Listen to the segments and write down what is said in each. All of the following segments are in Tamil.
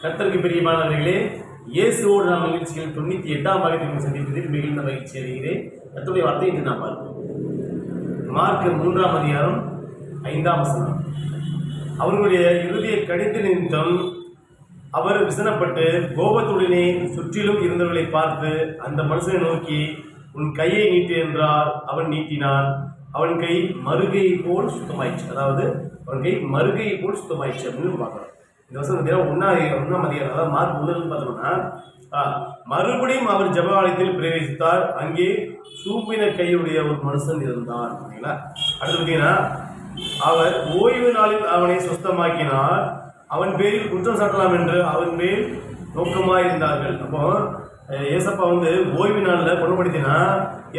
கர்த்தருக்கு பிரியமானவர்களே, இயேசுவோடு நாம் நிகழ்ச்சியில் 98ஆம் பாகத்தை சந்திப்பதில் மிகுந்த மகிழ்ச்சி அடைகிறேன். கர்த்தருடைய வார்த்தை என்று நாம் பார்ப்போம். மார்க் 3ஆம் அதிகாரம் 5ஆம் வசனம். அவர்களுடைய இறுதிய கடித்த நிமித்தம் அவர் விசனப்பட்டு கோபத்துடனே சுற்றிலும் இருந்தவர்களை பார்த்து அந்த மனுஷனை நோக்கி, உன் கையை நீட்டு என்றார். அவன் நீட்டினான். அவன் கை மறுகையை போல் சுத்தமாயிடுச்சு. அதாவது அவன் கை மறுகையை போல் சுத்தமாயிடுச்சு அப்படின்னு பார்க்கலாம். இந்த வருஷம் ஒன்றாம் அதிகாரம், அதாவது மார்க் 1 பார்த்தோம்னா, மறுபடியும் அவர் ஜெபஆலயத்தில் பிரவேசித்தார். அங்கே சூப்பின கையுடைய ஒரு மனுஷன் இருந்தார். சரிங்களா? அடுத்து பார்த்தீங்கன்னா, அவர் ஓய்வு நாளில் அவனை சுத்தமாக்கினார். அவன் பேரில் குற்றம் சாட்டலாம் என்று அவன் மேல் நோக்கமாக இருந்தார்கள். அப்போ ஏசப்பா ஓய்வு நாளில் குணப்படுத்தினா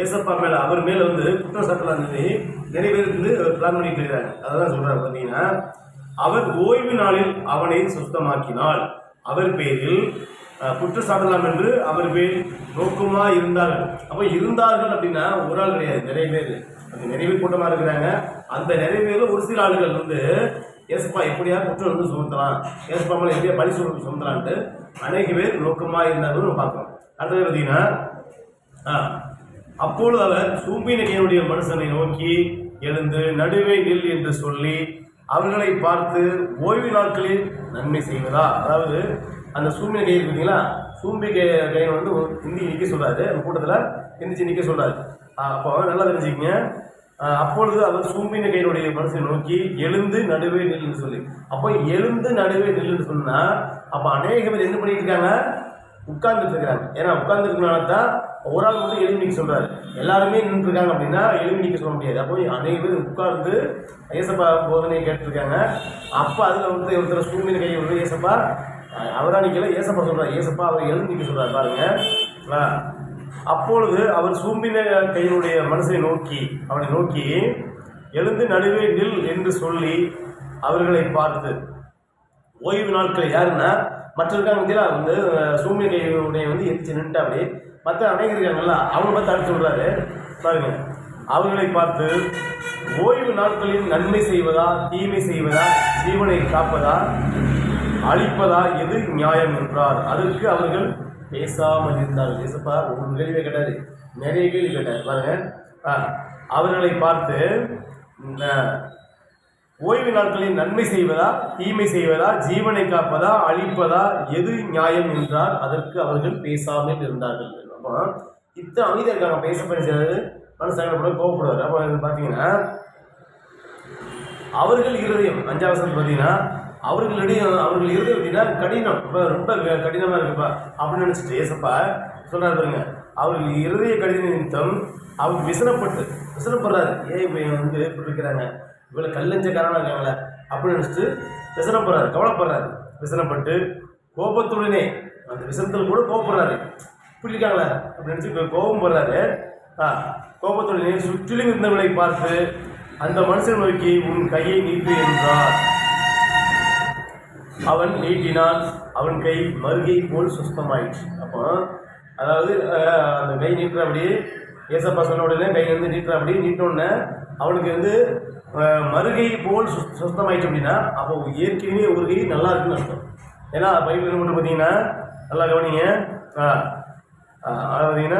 ஏசப்பா மேலே அவர் மேலே குற்றம் சாட்டலாம் நிறைய பேர் பிளான் பண்ணிட்டு இருக்கிறாங்க. அதான் சொல்றாரு. பார்த்தீங்கன்னா, அவர் ஓய்வு நாளில் அவனை சுத்தமாக்கினால் அவர் பேரில் குற்றம் சாட்டலாம் என்று அவர் பேர் நோக்கமா இருந்தார்கள். அப்போ இருந்தார்கள் அப்படின்னா ஒரு ஆள் கிடையாது, நிறைய பேர். அந்த நிறைய பேர் கூட்டமாக இருக்கிறாங்க. அந்த நிறைய பேரில் ஒரு சில ஆளுகள் ஏசப்பா எப்படியா குற்றம் சுமத்தலாம், ஏசப்பா மேலே எப்படியா பழி சுமத்தலான்ட்டு அநேக பேர் நோக்கமாக இருந்தார்கள் நம்ம பார்க்குறோம். அடுத்தது பார்த்தீங்கன்னா, அப்பொழுது அவர் சூம்பின கையுடைய மனுஷனை நோக்கி, எழுந்து நடுவே நில் என்று சொல்லி அவர்களை பார்த்து, ஓய்வு நாட்களில் நன்மை செய்வதா? அதாவது அந்த சூம்பின கை பார்த்தீங்களா, சூம்பி கையை ஹிந்தி நிற்க சொல்றாரு. அந்த கூட்டத்தில் எந்திரிச்சு நிற்க சொல்றாரு. அப்போ நல்லா தெரிஞ்சுக்கங்க. அப்பொழுது அவர் சூம்பின கையினுடைய மனுஷனை நோக்கி, எழுந்து நடுவே நில்லுன்னு சொல்லி. அப்போ எழுந்து நடுவே நில்லுன்னு சொன்னா, அப்போ அநேக பேர் என்ன பண்ணிட்டு இருக்காங்க? உட்கார்ந்துட்டு இருக்கிறாங்க. ஏன்னா உட்கார்ந்துருக்கனால தான் ஒரு ஆள் எழுதி நிற்க சொல்றாரு. எல்லாருமே நின்று இருக்காங்க அப்படின்னா எழுதி நிற்க சொல்ல முடியாது. அப்போ அநேக பேர் உட்கார்ந்து ஏசப்பா போதனையை கேட்டுருக்காங்க. அப்போ அதில் ஒருத்தர் சூழ்நிலை கை ஏசப்பா அவரா நிற்கல, ஏசப்பா சொல்றாரு. ஏசப்பா அவர் எழுதி நிற்க சொல்றாரு பாருங்க. அப்பொழுது அவர் சூம்பின கையினுடைய மனசை நோக்கி அவனை நோக்கி, எழுந்து நடுவே நில் என்று சொல்லி அவர்களை பார்த்து, ஓய்வு நாட்கள் யாருன்னா மற்ற இருக்காங்க சூழ்நிலை கையுடைய எதிர்த்து நின்றுட்டு அப்படி மற்ற அநேகர் இருக்காங்கல்ல, அவங்க பார்த்து அடுத்து சொல்றாரு பாருங்க. அவர்களை பார்த்து, ஓய்வு நாட்களில் நன்மை செய்வதா தீமை செய்வதா, ஜீவனை காப்பதா அழிப்பதா, எது நியாயம் என்றார். அதற்கு அவர்கள் பேசாமல் இருந்தார்கள். ஏசப்பா ஒரு கேள்வியை கேட்டாரு, நிறைய கேள்வி கேட்டார் பாருங்க. அவர்களை பார்த்து, ஓய்வு நாட்களில் நன்மை செய்வதா தீமை செய்வதா, ஜீவனை காப்பதா அழிப்பதா, எது நியாயம் என்றார். அதற்கு அவர்கள் பேசாமல் இருந்தார்கள். அப்போ இத்தனை அமைதியாக இருக்காங்க. பேசப்படி செய்வது மனசாக கூட கோவப்படுவார். அப்போ பார்த்தீங்கன்னா, அவர்கள் இருதயம் 5ஆம் வசனம் பார்த்தீங்கன்னா, அவர்கள் இருதயம் பார்த்தீங்கன்னா கடினம், ரொம்ப கடினமாக இருக்குப்பா அப்படின்னு நினச்சிட்டு ஏசப்பா சொல்கிறார் பாருங்க. அவர்கள் இருதய கடின நிமித்தம் அவங்க விசனப்படுறாரு. ஏன் இப்படி இருக்கிறாங்க, இவ்வளோ கல்லஞ்சக்காரனாக இருக்காங்களே அப்படின்னு நினச்சிட்டு விசனப்படுறாரு, கவலைப்படுறாரு. விசனப்பட்டு கோபத்துடனே, அந்த விசனத்தில் கூட கோபப்படுறாரு. இப்படி இருக்காங்களே அப்படின்னு நினச்சி கோபம் போடுறாரு. கோபத்துடனே சுற்றிலும் இருந்தவர்களை பார்த்து அந்த மனுஷன் நோக்கி, உன் கையை நீட்டு என்றார். அவன் நீட்டினான். அவன் கை மறுகை போல் சுத்தமாயிடுச்சு. அப்போ அதாவது அந்த கை நீட்டுறபடி ஏசப்பா சொன்ன உடனே கையிலேருந்து நீட்டுறபடி நீட்டோடனே அவனுக்கு மறுகை போல் சுத்தமாயிடுச்சு. அப்படின்னா அப்போ ஏற்கனவே ஒரு கை நல்லா இருக்குன்னு அர்த்தம். ஏன்னா பைபிள் மட்டும் பார்த்தீங்கன்னா நல்லா கவனிங்க. பார்த்தீங்கன்னா,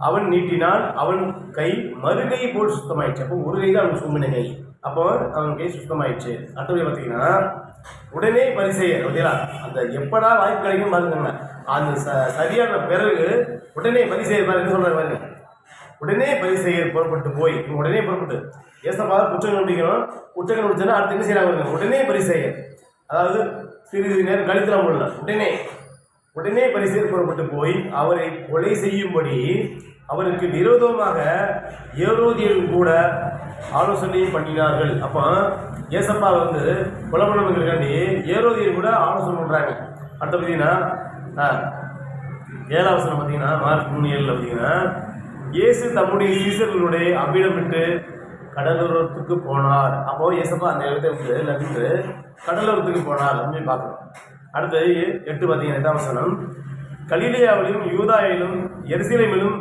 அவன் நீட்டினான். அவன் கை மறுகை போல் சுத்தமாயிடுச்சு. அப்போ ஒரு கை தான் அவன் சூம்பின கை. அப்போ அவன் கை சுத்தமாயிடுச்சு. அடுத்தபடி பார்த்தீங்கன்னா, உடனே பரிசெயர் பார்த்தீங்களா, அந்த எப்படா வாய்ப்பு கிடைக்கும் பார்த்துக்கோங்க. அந்த சரியான பிறகு உடனே பரிசெயர் பாருங்க சொல்றாரு பாருங்க. உடனே பரிசெயர் புறப்பட்டு போய், உடனே புறப்பட்டு ஏசப்பா குற்றங்கள் முடிக்கணும். குற்றங்கள் முடிச்சோன்னா அடுத்து என்ன செய்யறாங்க? உடனே பரிசெயர், அதாவது சிறிது நேரம் கழித்துலாம் போடல, உடனே பரிசெயர் புறப்பட்டு போய் அவரை கொலை செய்யும்படி அவருக்கு விரோதமாக ஏரோதியரும் கூட ஆலோசனை பண்ணினார்கள். அப்போ ஏசப்பா கொலை பண்ணவங்களுக்காண்டி ஏரோதியர் கூட ஆலோசனை பண்ணுறாங்க. அடுத்த பார்த்தீங்கன்னா 7ஆம் வசனம் பார்த்தீங்கன்னா, மார்க் 3:7 பார்த்தீங்கன்னா, இயேசு தம்முடைய சீசர்களுடைய அவ்விடமிட்டு கடலோரத்துக்கு போனார். அப்போ ஏசப்பா அந்த இடத்தை நம்பிட்டு கடலோரத்துக்கு போனார் அப்படின்னு பார்க்குறோம். அடுத்து 8 பார்த்தீங்கன்னா 8ஆம் வசனம், கலிலேயாவிலும் யூதாயிலும் எருசலேமிலும்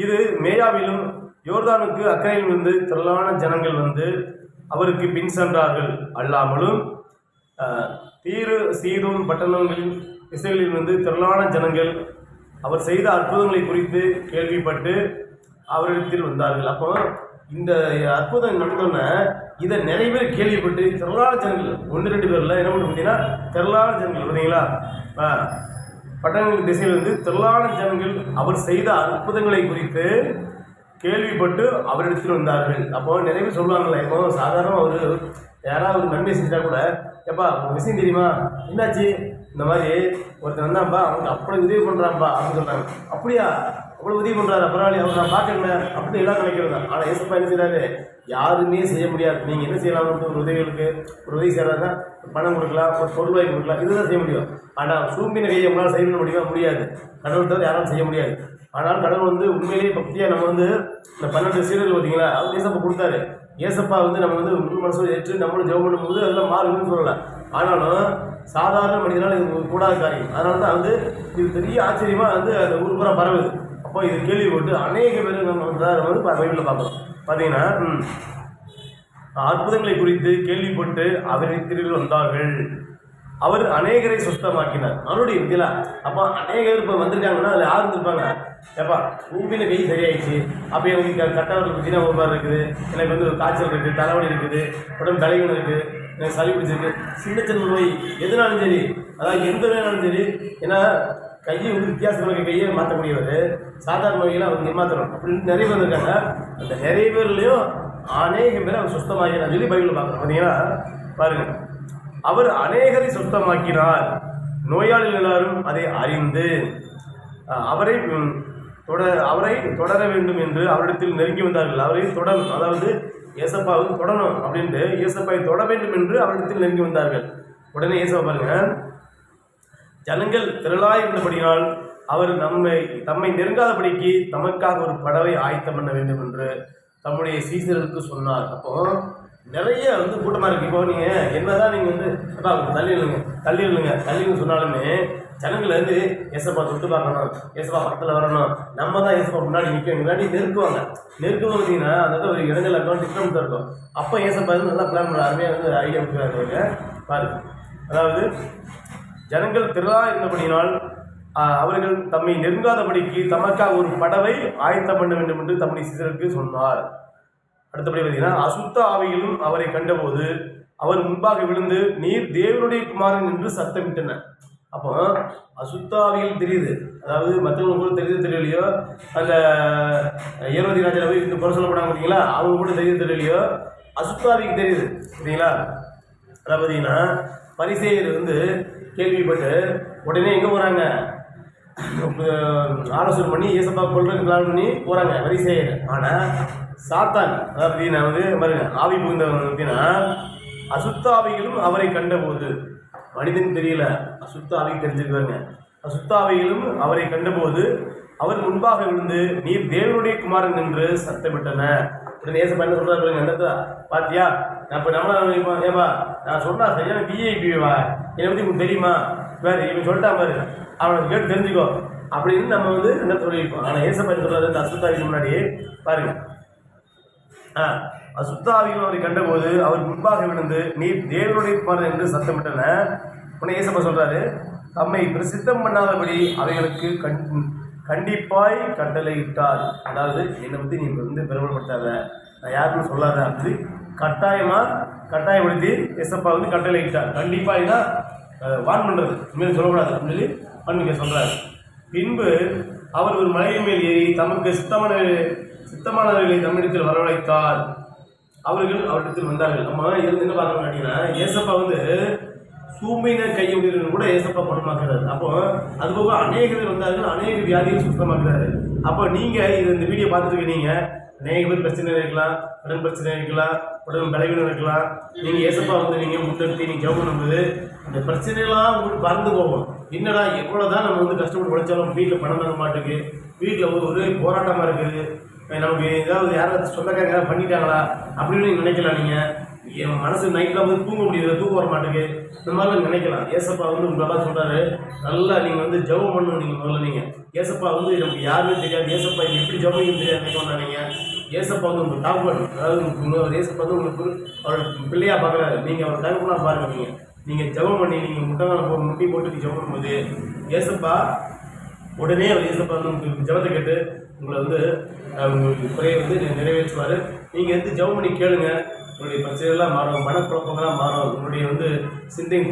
இது மேயாவிலும் யோர்தானுக்கு அக்கறையிலிருந்து திரளான ஜனங்கள் அவருக்கு பின் சென்றார்கள். அல்லாமலும் தீரு சீதோன் பட்டணங்களின் திசைகளில் வந்து திரளான ஜனங்கள் அவர் செய்த அற்புதங்களை குறித்து கேள்விப்பட்டு அவரிடத்தில் வந்தார்கள். அப்போ இந்த அற்புதம் நடந்தோன்னே இதை நிறைய பேர் கேள்விப்பட்டு திரளான ஜனங்கள், 1-2 பேர்ல என்ன பண்ண பார்த்தீங்கன்னா திரளான ஜனங்கள் பார்த்தீங்களா, பட்டணங்களின் திசையில் வந்து திரளான ஜனங்கள் அவர் செய்த அற்புதங்களை குறித்து கேள்விப்பட்டு அவரிடத்தில் வந்தார்கள். அப்போ நிறைய பேர் சொல்லுவாங்கல்ல, இப்போ சாதாரண ஒரு யாராவது ஒரு நன்மை செஞ்சா கூட, எப்பா ஒரு விஷயம் தெரியுமா, என்னாச்சு, இந்த மாதிரி ஒருத்தர் வந்தாப்பா அவங்க அப்படி உதவி பண்ணுறான்ப்பா அப்படின்னு சொல்கிறாங்க. அப்படியா, அவ்வளோ உதவி பண்ணுறாரு, பரவாயில்ல, அவர் நான் பார்க்கல அப்படின்னு எல்லாம் நினைக்கிறது தான். ஆனால் ஏசப்பா என்ன செய்யறாரு, யாருமே செய்ய முடியாது. நீங்கள் என்ன செய்யலாம், ஒரு உதவிகளுக்கு ஒரு உதவி செய்யறாருன்னா பணம் கொடுக்கலாம், ஒரு பொருள் வாங்கி கொடுக்கலாம், இதுதான் செய்ய முடியும். ஆனால் சூம்பின கையை நம்மளால் செய்ய முடியாது. கடவுள் தவிர யாரும் செய்ய முடியாது. ஆனால் கடவுள் வந்து உண்மையிலேயே பக்தியாக நம்ம வந்து இந்த 12 சீடர்கள் பார்த்தீங்களா, அவர் ஏசப்பா கொடுத்தாரு. ஏசப்பா வந்து நம்ம வந்து முழு மனசோடு ஏற்று நம்மளும் ஜெபம் பண்ணும்போது அதெல்லாம் மாறுன்னு சொல்லலாம். ஆனாலும் சாதாரண மனிதனால் இது கூடாத காரியம். அதனால தான் வந்து இது பெரிய ஆச்சரியமாக வந்து அந்த ஊர் பூரா பரவுது. அப்போ இது கேள்விப்பட்டு அநேக பேர் நம்ம வந்து பைபிளில் பார்க்குறோம். பார்த்தீங்கன்னா அற்புதங்களை குறித்து கேள்விப்பட்டு அவரிடத்தில் வந்தார்கள். அவர் அநேகரை சுத்தமாக்கினார். மறுபடியும் இருக்குல்ல, அப்போ அநேகர் இப்போ வந்திருக்காங்கன்னா அதில் யார் இருந்திருப்பாங்க, ஏப்பா ஊம்பின கை சரியாயிடுச்சு, அப்போ எனக்கு கட்டவர்கள் பார்த்தீங்கன்னா ஒரு மாதிரி இருக்குது, எனக்கு வந்து ஒரு காய்ச்சல் இருக்குது, தலைவலி இருக்குது, உடம்பு தலைவலி இருக்குது, எனக்கு சளி பிடிச்சிருக்கு, சின்ன நோய் எதுனாலும் சரி, அதாவது எந்த நோயாலும் சரி, ஏன்னா கையை வந்து வித்தியாசமாக கையை மாற்றக்கூடியவர், சாதாரண நோயெல்லாம் அவர் ஏமாற்றணும் அப்படின்னு நிறைய பேர் இருக்காங்க. அந்த நிறைய பேர்லையும் அநேக பேர் அவர் சுத்தமாகினார் சொல்லி பைபிளில் பார்க்குறோம். பார்த்தீங்கன்னா பாருங்கள், அவர் அநேகரை சுத்தமாக்கினார். நோயாளிகள் எல்லாரும் அதை அறிந்து அவரை தொடர வேண்டும் என்று அவரிடத்தில் நெருங்கி வந்தார்கள். அவரை தொடரும், அதாவது ஏசப்பாவை தொடணும் அப்படின்ட்டு ஏசப்பாவை தொட வேண்டும் என்று அவரிடத்தில் நெருங்கி வந்தார்கள். உடனே ஏசப்பா பாருங்க, ஜனங்கள் திரளாய் இருந்தபடியால் அவர் தம்மை நெருங்காதபடிக்கு தமக்காக ஒரு படவை ஆயத்தம் பண்ண வேண்டும் என்று தம்முடைய சீசர்களுக்கு சொன்னார். அப்போ நிறைய வந்து கூட்டமாக இருக்குது. இப்போ நீங்கள் என்னதான் நீங்கள் வந்து தள்ளிடுங்க சொன்னாலுமே ஜனங்கள் வந்து ஏசப்பா தொட்டு பார்க்கணும், ஏசப்பா பக்கத்தில் வரணும், நம்ம தான் ஏசப்பா முன்னாடி நிற்க முன்னாடி நெருக்குவாங்க. பார்த்தீங்கன்னா அதாவது ஒரு இடங்கள் இருக்கும், டிஃப்ரெண்ட் இருக்கும். அப்போ ஏசப்பா வந்து நல்லா பிளான் பண்ண அருமையாக வந்து ஐடியா கொடுக்குறாங்க பாருங்க. அதாவது ஜனங்கள் திரளாக இருந்தபடியினால் அவர்கள் தம்மை நெருங்காதபடிக்கு தமக்காக ஒரு படவை ஆயத்தம் பண்ண வேண்டும் என்று தம்முடைய சீசருக்கு சொன்னார். அடுத்தபடி பார்த்தீங்கன்னா, அசுத்த ஆவிகளும் அவரை கண்டபோது அவர் முன்பாக விழுந்து நீர் தேவனுடைய குமாரன் என்று சத்தமிட்டனர். அப்போ அசுத்த ஆவிகள் தெரியுது, அதாவது மற்றவங்களுக்கு கூட தெரியலையோ, அந்த ஏரோதி ராஜாவை போய் இந்த குறை சொல்லப்படாமல் பார்த்தீங்களா, அவங்க கூட தெரியலையோ, அசுத்த ஆவிக்கு தெரியுது சரிங்களா. அதாவது பார்த்தீங்கன்னா பரிசேயர் வந்து கேள்விப்பட்டு உடனே எங்கே போகிறாங்க, ஆலோசனை பண்ணி ஏசப்பா கொள்றதுக்கு பிளான் பண்ணி போகிறாங்க பரிசேயர். ஆனால் சாத்தான், அதாவது பார்த்தீங்கன்னா வந்து பாருங்க, ஆவி புகுந்தவங்க பார்த்தீங்கன்னா அசுத்த ஆவிகளும் அவரை கண்டபோது, மனிதன் தெரியல, அசுத்த ஆவிக்கு தெரிஞ்சுக்குவாங்க. அசுத்த ஆவிகளும் அவரை கண்டபோது அவர் முன்பாக விழுந்து நீர் தேவனுடைய குமாரன் என்று சத்தமிட்டன. உடனே ஏசப்பா என்ன சொல்றாரு, அந்த இடத்துல பாத்தியா, அப்போ நம்மளா ஏப்பா நான் சொன்னா சரியான விஐபிவா, என்னை பற்றி உங்களுக்கு தெரியுமா, வேறு இவன் சொல்லிட்டா பாரு, அவனை கேட்டு தெரிஞ்சுக்கோ அப்படின்னு நம்ம வந்து என்ன சொல்லியிருப்போம். ஆனால் ஏசப்பா சொல்றாரு இந்த அசுத்தாவிக்கு முன்னாடி பாருங்க, அசுத்தாவிகள் அவரை கண்டபோது அவர் முன்பாக விழுந்து நீர் தேவனுடைய குமாரன் என்று சத்தமிட்டன. உடனே ஏசப்பா சொல்றாரு, தம்மை பிரசித்தம் பண்ணாதபடி அவைகளுக்கு கண்டிப்பாய் கட்டளையிட்டார். அதாவது என்னை பற்றி நீ வந்து பெருமைப்படுத்தாத, நான் யாருன்னு சொல்லாத அப்படி கட்டாயப்படுத்தி ஏசப்பா வந்து கட்டளையிட்டார். கண்டிப்பாக வான் பண்ணுறது, இனிமேல் சொல்லக்கூடாது அப்படின்னு சொல்லி பண்ணிக்க சொல்கிறார். பின்பு அவர் ஒரு மலையின் மேல் ஏறி தமக்கு சித்தமானவர்களை தம்மிடத்தில் வரவழைத்தார். அவர்கள் அவரிடத்தில் வந்தார்கள். நம்ம இருந்து என்ன பார்க்கணும் அப்படின்னா, ஏசப்பா வந்து சூம்பின கையுடன் கூட ஏசப்பா குணமாக்குறாரு. அப்போ அதுபோக அநேக பேர் வந்தார்கள், அநேக வியாதிகள் சுத்தமாக்குறாரு. அப்போ நீங்கள் இந்த வீடியோ பார்த்துட்டு இருக்கீங்க, அநேக பேர் பிரச்சனை இருக்கலாம், உடல் பிரச்சனை இருக்கலாம், உடல் பலவீனம் இருக்கலாம். நீங்கள் ஏசப்பா வந்து நீங்கள் முன்னெடுத்து நீங்கள் ஜெபம் பண்ணும்போது அந்த பிரச்சனைலாம் உங்களுக்கு பறந்து போகும். என்னடா எவ்வளோ தான் நம்ம வந்து கஷ்டப்பட்டு உழைச்சாலும் வீட்டில் பணம் தர மாட்டேங்குது, வீட்டில் ஒரே போராட்டமாக இருக்குது, நமக்கு ஏதாவது யாராவது சொந்தக்காரங்க ஏதாவது பண்ணிட்டாங்களா அப்படின்னு நீங்கள் நினைக்கலாம். நீங்கள் என் மனசு நைட்டில் வந்து தூங்க முடியாது, தூக்கம் வர மாட்டேங்குது, இந்த மாதிரிலாம் நினைக்கலாம். ஏசப்பா வந்து உங்களெல்லாம் சொல்கிறாரு, நல்லா நீங்கள் வந்து ஜெபம் பண்ணணும். நீங்கள் முதல்ல நீங்கள் ஏசப்பா வந்து நமக்கு யாருமே தெரியாது, ஏசப்பா இது எப்படி ஜெபம் தெரியாது நினைக்கலாம். நீங்கள் ஏசப்பா வந்து உங்கள் தகவல், அதாவது ஏசப்பா வந்து உங்களுக்கு அவரோட பிள்ளையாக பார்க்குறாரு, நீங்கள் அவர் தகவலாக பாருங்கள். நீங்கள் நீங்கள் ஜெபம் பண்ணி நீங்கள் முட்டி போட்டு ஜெபம் பண்ணும்போது ஏசப்பா உடனே அவர் ஏசப்பா வந்து உங்களுக்கு ஜெபத்தை கேட்டு உங்களை வந்து உங்களுக்கு குறையை வந்து நிறைவேற்றுவார். நீங்கள் வந்து ஜெபம் பண்ணி கேளுங்க, உங்களுடைய பிரச்சனைகள்லாம் மாறும், மனக்குழப்பங்கள்லாம் மாறும், உங்களுடைய வந்து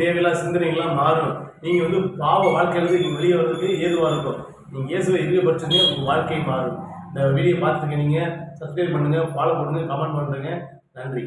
தேவையில்லாத சிந்தனைகள்லாம் மாறும். நீங்கள் வந்து பாவ வாழ்க்கையிலேருந்து நீங்கள் வெளியே வர்றதுக்கு ஏதுவாக இருக்கும். நீங்கள் இயேசுவை இருபட்சமே உங்கள் வாழ்க்கை மாறும். இந்த வீடியோ பார்த்துருக்கீங்க, சப்ஸ்கிரைப் பண்ணுங்கள், ஃபாலோ பண்ணுங்கள், கமெண்ட் பண்ணுறேங்க. நன்றி.